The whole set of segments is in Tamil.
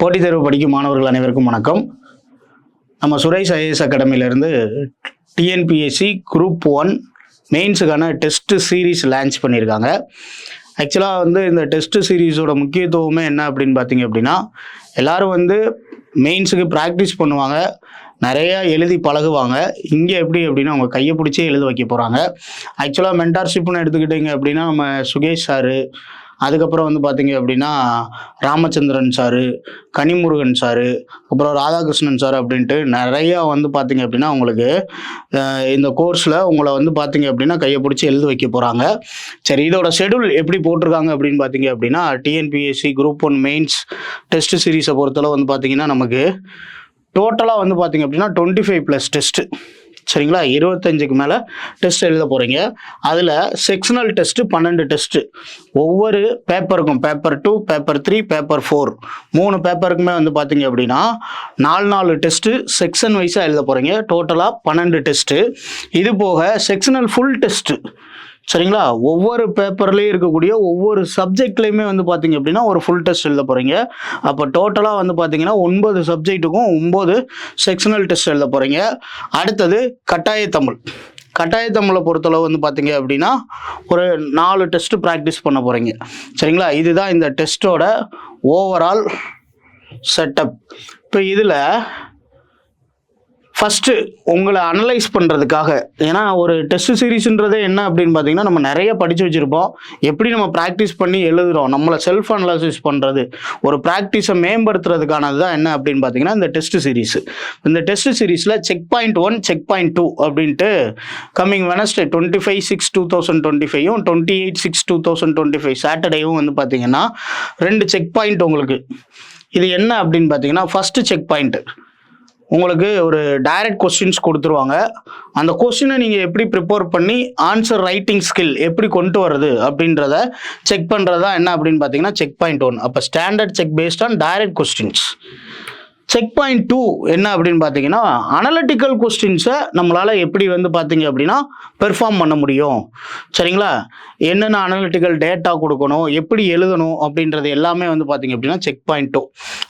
போட்டித் தேர்வு படிக்கும் மாணவர்கள் அனைவருக்கும் வணக்கம். நம்ம சுரேஷ் ஐஏஎஸ் அகாடமியிலேருந்து டிஎன்பிஎஸ்சி குரூப் 1 மெயின்ஸுக்கான டெஸ்ட் சீரீஸ் லான்ச் பண்ணியிருக்காங்க. ஆக்சுவலாக இந்த டெஸ்ட் சீரீஸோட முக்கியத்துவமே என்ன அப்படின்னு பார்த்தீங்க அப்படின்னா, எல்லோரும் மெயின்ஸுக்கு ப்ராக்டிஸ் பண்ணுவாங்க, நிறையா எழுதி பழகுவாங்க. இங்கே எப்படி அப்படின்னா அவங்க கையை பிடிச்சே எழுத வைக்க போகிறாங்க. ஆக்சுவலாக மென்டார்ஷிப்னு எடுத்துக்கிட்டிங்க அப்படின்னா நம்ம சுகேஷ் சாரு, அதுக்கப்புறம் பார்த்தீங்க அப்படின்னா ராமச்சந்திரன் சாரு, கனிமுருகன் சாரு, அப்புறம் ராதாகிருஷ்ணன் சார் அப்படின்ட்டு நிறையா பார்த்தீங்க அப்படின்னா உங்களுக்கு இந்த கோர்ஸில் உங்களை பார்த்தீங்க அப்படின்னா கையை பிடிச்சி எழுத வைக்க போகிறாங்க. சரி, இதோட ஷெடியூல் எப்படி போட்டிருக்காங்க அப்படின்னு பார்த்தீங்க அப்படின்னா, டிஎன்பிஎஸ்சி குரூப் 1 மெயின்ஸ் டெஸ்ட் சீரீஸை பொறுத்தளவு பார்த்தீங்கன்னா நமக்கு டோட்டலாக பார்த்தீங்க அப்படின்னா 25+ டெஸ்ட்டு. சரிங்களா, 25க்கு மேலே டெஸ்ட் எழுத போகிறீங்க. அதில் செக்ஷனல் டெஸ்ட்டு 12 டெஸ்ட்டு. ஒவ்வொரு பேப்பருக்கும் பேப்பர் 2, பேப்பர் 3, பேப்பர் 4 3 பேப்பருக்குமே பார்த்தீங்க அப்படின்னா 4 டெஸ்ட்டு செக்ஷன் வைஸாக எழுத போகிறீங்க. டோட்டலாக 12 டெஸ்ட்டு. இது போக செக்ஷனல் ஃபுல் டெஸ்ட்டு. சரிங்களா, ஒவ்வொரு பேப்பர்லேயும் இருக்கக்கூடிய ஒவ்வொரு சப்ஜெக்ட்லேயுமே பார்த்தீங்க அப்படின்னா ஒரு ஃபுல் டெஸ்ட் எழுத போகிறீங்க. அப்போ டோட்டலாக பார்த்தீங்கன்னா 9 சப்ஜெக்ட்டுக்கும் 9 செக்ஷனல் டெஸ்ட் எழுத போகிறீங்க. அடுத்தது கட்டாய தமிழை பொறுத்தளவு பார்த்தீங்க அப்படின்னா ஒரு 4 டெஸ்ட்டு ப்ராக்டிஸ் பண்ண போகிறீங்க. சரிங்களா, இதுதான் இந்த டெஸ்ட்டோட ஓவரால் செட்டப். இப்போ இதில் ஃபஸ்ட்டு உங்களை அனலைஸ் பண்ணுறதுக்காக, ஏன்னா ஒரு டெஸ்ட் சீரீஸ்ன்றதே என்ன அப்படின்னு பார்த்தீங்கன்னா நம்ம நிறைய படித்து வச்சுருப்போம், எப்படி நம்ம ப்ராக்டிஸ் பண்ணி எழுதுகிறோம், நம்மளை செல்ஃப் அனலைசிஸ் பண்ணுறது, ஒரு ப்ராக்டிஸை மேம்படுத்துறதுக்கானது தான் என்ன அப்படின்னு பார்த்தீங்கன்னா இந்த டெஸ்ட் சீரீஸ். இந்த டெஸ்ட் சீரீஸில் செக் பாயிண்ட் 1, செக் பாயிண்ட் 2 அப்படின்ட்டு கம்மிங் வெனஸ்டே 25/6/2025 28/6/2025 சாட்டர்டேவும் பார்த்தீங்கன்னா 2 செக் பாயிண்ட் உங்களுக்கு. இது என்ன அப்படின்னு பார்த்தீங்கன்னா, ஃபஸ்ட்டு செக் பாயிண்ட்டு உங்களுக்கு ஒரு டைரக்ட் கொஸ்டின்ஸ் கொடுத்துருவாங்க. அந்த கொஸ்டினை நீங்கள் எப்படி ப்ரிப்பேர் பண்ணி ஆன்சர் ரைட்டிங் ஸ்கில் எப்படி கொண்டு வர்றது அப்படின்றத செக் பண்ணுறது தான் என்ன அப்படின்னு பார்த்தீங்கன்னா செக் பாயிண்ட் 1. அப்போ standard check based on direct questions. Check point 2 என்ன அப்படின்னு பார்த்தீங்கன்னா அனலிட்டிக்கல் கொஸ்டின்ஸை நம்மளால் எப்படி பார்த்தீங்க அப்படின்னா பெர்ஃபார்ம் பண்ண முடியும். சரிங்களா, என்னென்ன அனலிட்டிக்கல் டேட்டா கொடுக்கணும், எப்படி எழுதணும் அப்படின்றது எல்லாமே பார்த்தீங்க அப்படின்னா செக் பாயிண்ட் 2.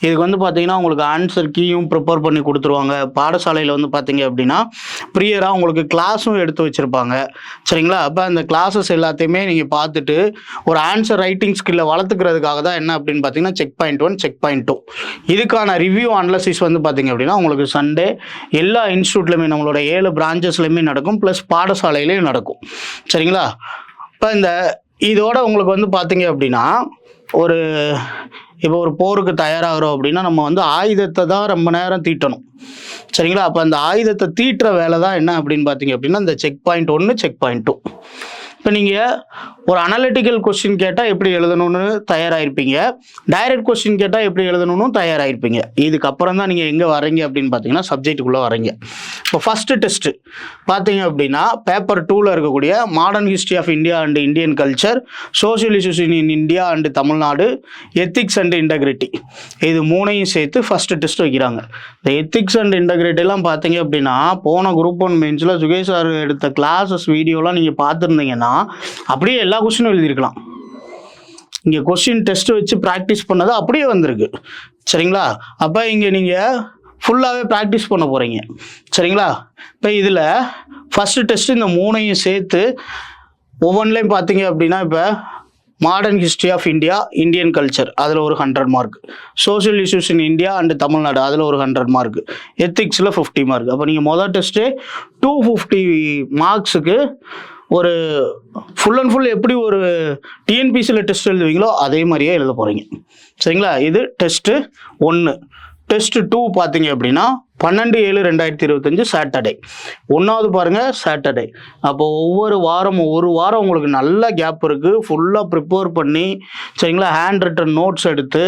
இதுக்கு பார்த்தீங்கன்னா உங்களுக்கு ஆன்சர் கீயும் ப்ரிப்பேர் பண்ணி கொடுத்துருவாங்க. பாடசாலையில் பார்த்தீங்க அப்படின்னா ப்ரியராக உங்களுக்கு கிளாஸும் எடுத்து வச்சுருப்பாங்க. சரிங்களா, அப்போ அந்த கிளாஸஸ் எல்லாத்தையுமே நீங்கள் பார்த்துட்டு ஒரு ஆன்சர் ரைட்டிங் ஸ்கில்லை வளர்த்துக்கிறதுக்காக தான் என்ன அப்படின்னு பார்த்தீங்கன்னா செக் பாயிண்ட் 1, செக் பாயிண்ட் 2. இதுக்கான ரிவ்யூ அனலைசிஸ் பார்த்தீங்க அப்படின்னா உங்களுக்கு சண்டே எல்லா இன்ஸ்டியூட்லையுமே நம்மளோட 7 பிரான்ச்சஸ்லையுமே நடக்கும், ப்ளஸ் பாடசாலையிலையும் நடக்கும். சரிங்களா, இப்போ இதோட உங்களுக்கு பார்த்தீங்க அப்படின்னா இப்போ ஒரு போருக்கு தயாராகிறோம் அப்படின்னா நம்ம ஆயுதத்தை தான் ரொம்ப நேரம் தீட்டணும். சரிங்களா, அப்போ அந்த ஆயுதத்தை தீட்டுற வேலை தான் என்ன அப்படின்னு பார்த்தீங்க அப்படின்னா இந்த செக் பாயிண்ட் 1, செக் பாயிண்ட் 2. இப்போ நீங்கள் ஒரு அனலிட்டிக்கல் கொஸ்டின் கேட்டால் எப்படி எழுதணும்னு தயாராகிருப்பீங்க, டைரக்ட் கொஸ்டின் கேட்டால் எப்படி எழுதணும்னு தயாராகிருப்பீங்க. இதுக்கப்புறம் தான் நீங்கள் எங்கே வரீங்க அப்படின்னு பார்த்தீங்கன்னா சப்ஜெக்டுக்குள்ளே வரீங்க. இப்போ ஃபஸ்ட்டு டெஸ்ட்டு பார்த்தீங்க அப்படின்னா பேப்பர் 2ல் இருக்கக்கூடிய modern history of India and Indian culture, social issues in India and Tamil Nadu, ethics and integrity, இது 3ஐயும் சேர்த்து ஃபஸ்ட்டு டெஸ்ட் வைக்கிறாங்க. இந்த எத்திக்ஸ் அண்ட் இன்டெகிரிட்டிலாம் பார்த்தீங்க அப்படின்னா போன குரூப் 1 மெயின்ஸில் சுகேஷ் சார் எடுத்த கிளாஸஸ் வீடியோலாம் நீங்கள் பார்த்துருந்தீங்கன்னா அப்படியே எல்லா கொஸ்டினும் எழுதியிருக்கலாம். இங்கே கொஸ்டின் டெஸ்ட் வச்சு ப்ராக்டிஸ் பண்ணது அப்படியே வந்திருக்கு. சரிங்களா, அப்போ இங்கே நீங்கள் ஃபுல்லாகவே ப்ராக்டிஸ் பண்ண போகிறீங்க. சரிங்களா, இப்போ இதில் ஃபஸ்ட்டு டெஸ்ட்டு இந்த 3ஐயும் சேர்த்து ஒவ்வொன்றிலையும் பார்த்தீங்க அப்படின்னா இப்போ modern history of India, Indian culture, அதில் ஒரு 100 mark, social issues in India and Tamil Nadu, அதில் ஒரு 100 மார்க், எத்திக்ஸில் 50 மார்க். அப்போ நீங்கள் மொதல் டெஸ்ட்டு 250 மார்க்ஸுக்கு ஒரு ஃபுல் அண்ட் ஃபுல் எப்படி ஒரு டிஎன்பிசியில் டெஸ்ட் எழுதுவீங்களோ அதே மாதிரியே எழுத போகிறீங்க. சரிங்களா, இது டெஸ்ட்டு 1. டெஸ்ட்டு 2 பார்த்தீங்க அப்படின்னா 12/7/2025 சாட்டர்டே. 1வது பாருங்கள் சாட்டர்டே. அப்போது ஒவ்வொரு வாரம் உங்களுக்கு நல்ல கேப் இருக்குது. ஃபுல்லாக ப்ரிப்பேர் பண்ணி சரிங்களா ஹேண்ட் ரிட்டன் நோட்ஸ் எடுத்து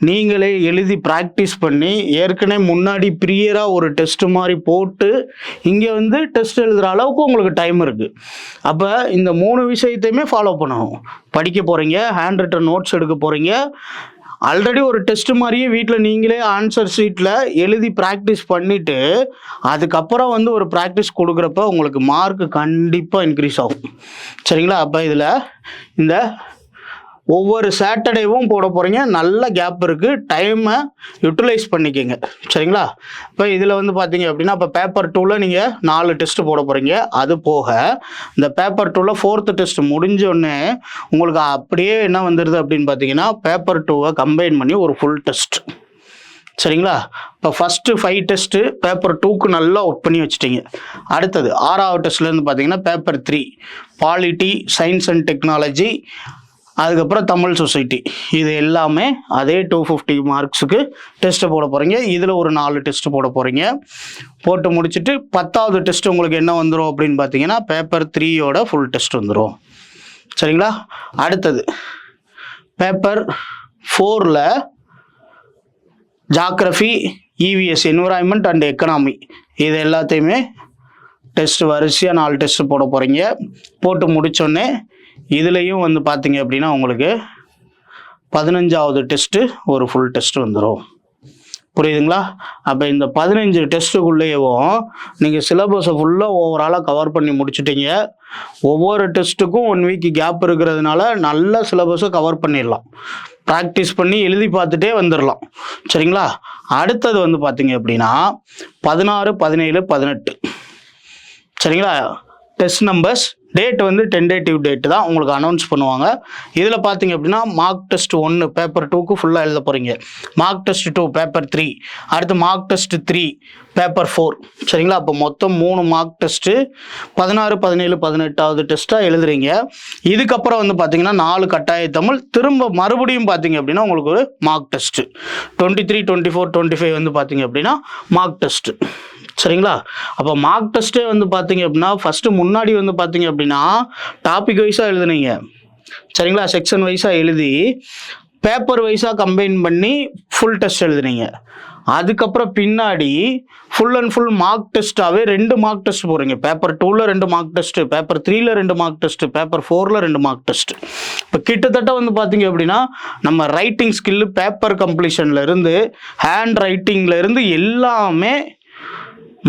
நீங்களே எழுதி ப்ராக்டிஸ் பண்ணி ஏற்கனவே முன்னாடி ப்ரியராக ஒரு டெஸ்ட் மாதிரி போட்டு இங்கே டெஸ்ட் எழுதுகிற அளவுக்கு உங்களுக்கு டைம் இருக்குது. அப்போ இந்த 3 விஷயத்தையுமே ஃபாலோ பண்ணணும். படிக்க போகிறீங்க, ஹேண்ட் ரிட்டன் நோட்ஸ் எடுக்க போகிறீங்க, ஆல்ரெடி ஒரு டெஸ்ட் மாதிரியே வீட்டில் நீங்களே ஆன்சர் ஷீட்டில் எழுதி ப்ராக்டிஸ் பண்ணிவிட்டு அதுக்கப்புறம் ஒரு ப்ராக்டிஸ் கொடுக்குறப்ப உங்களுக்கு மார்க் கண்டிப்பாக இன்க்ரீஸ் ஆகும். சரிங்களா, அப்போ இதில் இந்த ஒவ்வொரு சாட்டர்டேவும் போட போகிறீங்க. நல்ல கேப் இருக்குது, டைமை யூட்டிலைஸ் பண்ணிக்கோங்க. சரிங்களா? இப்போ இதில் வந்து பார்த்தீங்க அப்படின்னா இப்போ பேப்பர் 2ல் நீங்கள் 4 டெஸ்ட்டு போட போகிறீங்க. அது போக இந்த பேப்பர் 2ல் 4th டெஸ்ட் முடிஞ்சோடனே உங்களுக்கு அப்படியே என்ன வந்துடுது அப்படின்னு பார்த்தீங்கன்னா பேப்பர் 2வை கம்பைன் பண்ணி ஒரு ஃபுல் டெஸ்ட். சரிங்களா? இப்போ ஃபஸ்ட்டு 5 டெஸ்ட்டு பேப்பர் 2க்கு நல்லா ஒர்க் பண்ணி வச்சுட்டீங்க. அடுத்தது 6வது டெஸ்ட்லேருந்து பார்த்தீங்கன்னா paper 3 polity, science and technology, அதுக்கப்புறம் தமிழ் சொசைட்டி, இது எல்லாமே அதே 250 மார்க்ஸுக்கு டெஸ்ட்டு போட போகிறீங்க. இதில் ஒரு 4 டெஸ்ட்டு போட போகிறீங்க. போட்டு முடிச்சுட்டு 10வது டெஸ்ட் உங்களுக்கு என்ன வந்துடும் அப்படின்னு பார்த்தீங்கன்னா பேப்பர் 3யோட ஃபுல் டெஸ்ட் வந்துடும். சரிங்களா? அடுத்தது பேப்பர் 4ல் geography, EVS environment and economy, இது எல்லாத்தையுமே டெஸ்ட் வரிசையாக 4 டெஸ்ட் போட போகிறீங்க. போட்டு முடித்தோடனே இதுலேயும் வந்து பார்த்தீங்க அப்படின்னா உங்களுக்கு 15வது டெஸ்ட்டு ஒரு ஃபுல் டெஸ்ட் வந்துடும். புரியுதுங்களா? அப்போ இந்த 15 டெஸ்ட்டுக்குள்ளேயும் நீங்கள் சிலபஸை ஃபுல்லாக ஓவராலாக கவர் பண்ணி முடிச்சுட்டீங்க. ஒவ்வொரு டெஸ்ட்டுக்கும் 1 வீக் கேப் இருக்கிறதுனால நல்ல சிலபஸை கவர் பண்ணிடலாம். ப்ராக்டிஸ் பண்ணி எழுதி பார்த்துட்டே வந்துடலாம். சரிங்களா? அடுத்தது வந்து பார்த்தீங்க அப்படின்னா 16, 17, 18. சரிங்களா? டெஸ்ட் நம்பர்ஸ் டேட் வந்து டென்டேட்டிவ் டேட் தான் உங்களுக்கு அனௌன்ஸ் பண்ணுவாங்க. இதில் பார்த்தீங்க அப்படின்னா மார்க் டெஸ்ட் 1 பேப்பர் 2க்கு ஃபுல்லாக எழுத போகிறீங்க. மார்க் டெஸ்ட் 2 பேப்பர் 3, அடுத்து மார்க் டெஸ்ட் 3 பேப்பர் 4. சரிங்களா? அப்போ மொத்தம் 3 மார்க் டெஸ்ட்டு 16, 17, 18வது டெஸ்ட்டாக எழுதுறீங்க. இதுக்கப்புறம் வந்து பார்த்தீங்கன்னா 4 கட்டாய தமிழ், திரும்ப மறுபடியும் பார்த்தீங்க அப்படின்னா உங்களுக்கு ஒரு மார்க் டெஸ்ட்டு 23, 24, 25 வந்து பார்த்தீங்க அப்படின்னா மார்க் டெஸ்ட்டு. சரிங்களா? அப்போ மார்க் டெஸ்ட்டே வந்து பார்த்தீங்க அப்படின்னா ஃபஸ்ட்டு முன்னாடி வந்து பார்த்தீங்க அப்படின்னா டாபிக் வைஸாக எழுதுனீங்க. சரிங்களா? செக்ஷன் வைஸாக எழுதி பேப்பர் வைஸாக கம்பைன் பண்ணி ஃபுல் டெஸ்ட் எழுதுனீங்க. அதுக்கப்புறம் பின்னாடி ஃபுல் அண்ட் ஃபுல் மார்க் டெஸ்ட்டாகவே 2 மார்க் டெஸ்ட் போகிறீங்க. பேப்பர் 2ல் 2 மார்க் டெஸ்ட்டு, பேப்பர் 3ல் 2 மார்க் டெஸ்ட்டு, பேப்பர் 4ல் 2 மார்க் டெஸ்ட்டு. இப்போ கிட்டத்தட்ட வந்து பார்த்தீங்க அப்படின்னா நம்ம ரைட்டிங் ஸ்கில்லு, பேப்பர் கம்ப்ளீஷன்லேருந்து, ஹேண்ட் ரைட்டிங்லேருந்து எல்லாமே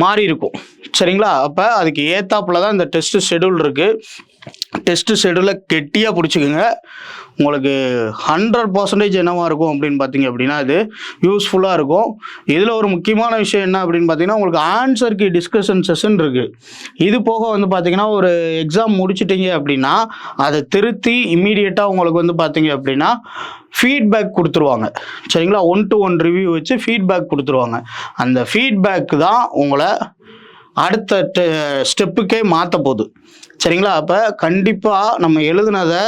மாறி இருக்கும். சரிங்களா? அப்போ அதுக்கு ஏத்தாப்புல தான் இந்த டெஸ்ட் ஷெடியூல் இருக்குது. டெஸ்ட் ஷெடியூலை கெட்டியாக பிடிச்சிக்கோங்க. உங்களுக்கு 100% என்னவாக இருக்கும் அப்படின்னு பார்த்தீங்க அப்படின்னா இது யூஸ்ஃபுல்லாக இருக்கும். இதில் ஒரு முக்கியமான விஷயம் என்ன அப்படின்னு பார்த்தீங்கன்னா உங்களுக்கு ஆன்சர் கீ டிஸ்கஷன் செஷன் இருக்குது. இது போக வந்து பார்த்தீங்கன்னா ஒரு எக்ஸாம் முடிச்சிட்டிங்க அப்படின்னா அதை திருத்தி இம்மீடியட்டாக உங்களுக்கு வந்து பார்த்தீங்க அப்படின்னா ஃபீட்பேக் கொடுத்துருவாங்க. சரிங்களா? 1-to-1 ரிவ்யூ வச்சு ஃபீட்பேக் கொடுத்துருவாங்க. அந்த ஃபீட்பேக் தான் உங்களை அடுத்த ஸ்டெப்புக்கே மாற்ற போகுது. சரிங்களா? அப்போ கண்டிப்பாக நம்ம எழுதுனதை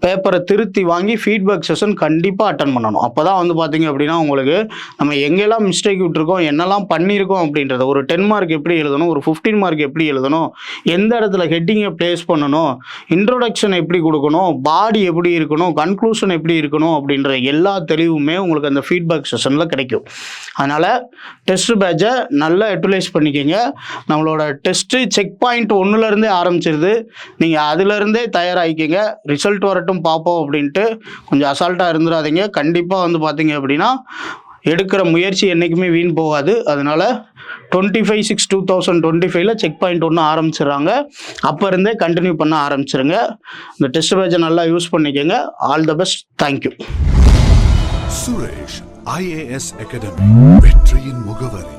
பேப்பரை திருத்தி வாங்கி ஃபீட்பேக் செஷன் கண்டிப்பாக அட்டன் பண்ணணும். அப்போ தான் வந்து பார்த்தீங்க அப்படின்னா உங்களுக்கு நம்ம எங்கெல்லாம் மிஸ்டேக் விட்டுருக்கோம், என்னெல்லாம் பண்ணியிருக்கோம் அப்படின்றத, ஒரு 10 மார்க் எப்படி எழுதணும், ஒரு 15 மார்க் எப்படி எழுதணும், எந்த இடத்துல ஹெட்டிங்கை ப்ளேஸ் பண்ணணும், இன்ட்ரோடக்ஷன் எப்படி கொடுக்கணும், பாடி எப்படி இருக்கணும், கன்க்ளூஷன் எப்படி இருக்கணும் அப்படின்ற எல்லா தெளிவுமே உங்களுக்கு அந்த ஃபீட்பேக் செஷனில் கிடைக்கும். அதனால் டெஸ்ட் பேட்சை நல்லா யூட்டிலைஸ் பண்ணிக்கோங்க. நம்மளோட டெஸ்ட்டு செக் பாயிண்ட் 1லேருந்தே ஆரம்பிச்சிருது. நீங்கள் அதிலேருந்தே தயாராகிக்கங்க. ரிசல்ட் வர பார்ப்போம் அப்படின்ட்டு கொஞ்சம் அசால்ட்டாக இருந்துடாதீங்க. கண்டிப்பாக வந்து பார்த்தீங்க அப்படின்னா எடுக்கிற முயற்சி என்றைக்குமே வீண் போகாது. அதனால் 25/6/2025 செக் பாயிண்ட் 1 ஆரம்பிச்சிடுறாங்க. அப்போ இருந்தே கண்டினியூ பண்ண ஆரம்பிச்சிருங்க. இந்த டெஸ்ட் பேட்சை நல்லா யூஸ் பண்ணிக்கோங்க. All the best. Thank you. Suresh IAS academy, வெற்றியின் முகவரி.